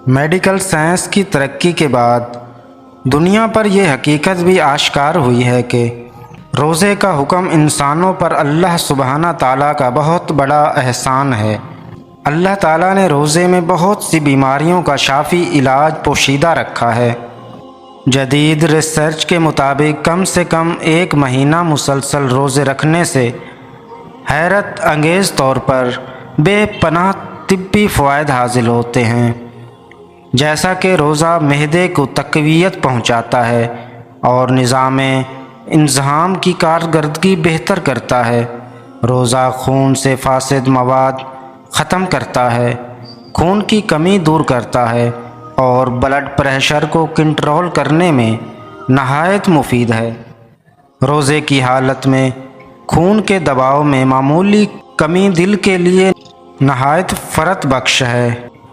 Medical science کی ترقی کے بعد دنیا پر یہ حقیقت بھی آشکار ہوئی ہے کہ روزے کا حکم انسانوں پر اللہ سبحانہ تعالیٰ کا بہت بڑا احسان ہے۔ اللہ تعالیٰ نے روزے میں بہت سی بیماریوں کا شافی علاج پوشیدہ رکھا ہے۔ جدید ریسرچ کے مطابق کم سے کم 1 مہینہ مسلسل روزے رکھنے سے حیرت انگیز طور پر بے پناہ طبی فوائد حاصل ہوتے ہیں، جیسا کہ روزہ معدے کو تقویت پہنچاتا ہے اور نظام انضمام کی کارکردگی بہتر کرتا ہے۔ روزہ خون سے فاسد مواد ختم کرتا ہے، خون کی کمی دور کرتا ہے اور بلڈ پریشر کو کنٹرول کرنے میں نہایت مفید ہے۔ روزے کی حالت میں خون کے دباؤ میں معمولی کمی دل کے لیے نہایت فرحت بخش ہے۔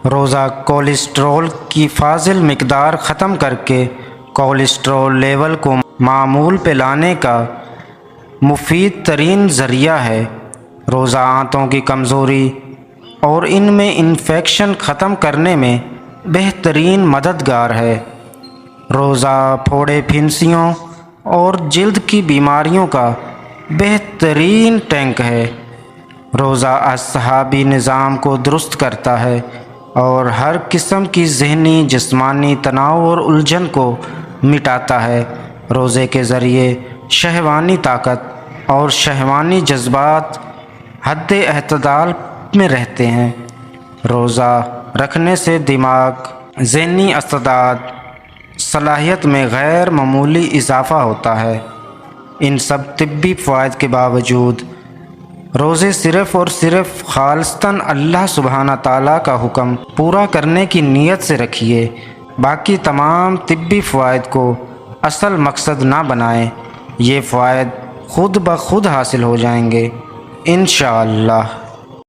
روزہ کولیسٹرول کی فاضل مقدار ختم کر کے کولیسٹرول لیول کو معمول پہ لانے کا مفید ترین ذریعہ ہے۔ روزہ آنتوں کی کمزوری اور ان میں انفیکشن ختم کرنے میں بہترین مددگار ہے۔ روزہ پھوڑے پھنسیوں اور جلد کی بیماریوں کا بہترین ٹینک ہے۔ روزہ اعصابی نظام کو درست کرتا ہے اور ہر قسم کی ذہنی جسمانی تناؤ اور الجھن کو مٹاتا ہے۔ روزے کے ذریعے شہوانی طاقت اور شہوانی جذبات حد اعتدال میں رہتے ہیں۔ روزہ رکھنے سے دماغ، ذہنی استعداد، صلاحیت میں غیر معمولی اضافہ ہوتا ہے۔ ان سب طبی فوائد کے باوجود روزے صرف اور صرف خالصتاً اللہ سبحانہ تعالیٰ کا حکم پورا کرنے کی نیت سے رکھیے۔ باقی تمام طبی فوائد کو اصل مقصد نہ بنائیں، یہ فوائد خود بخود حاصل ہو جائیں گے انشاءاللہ۔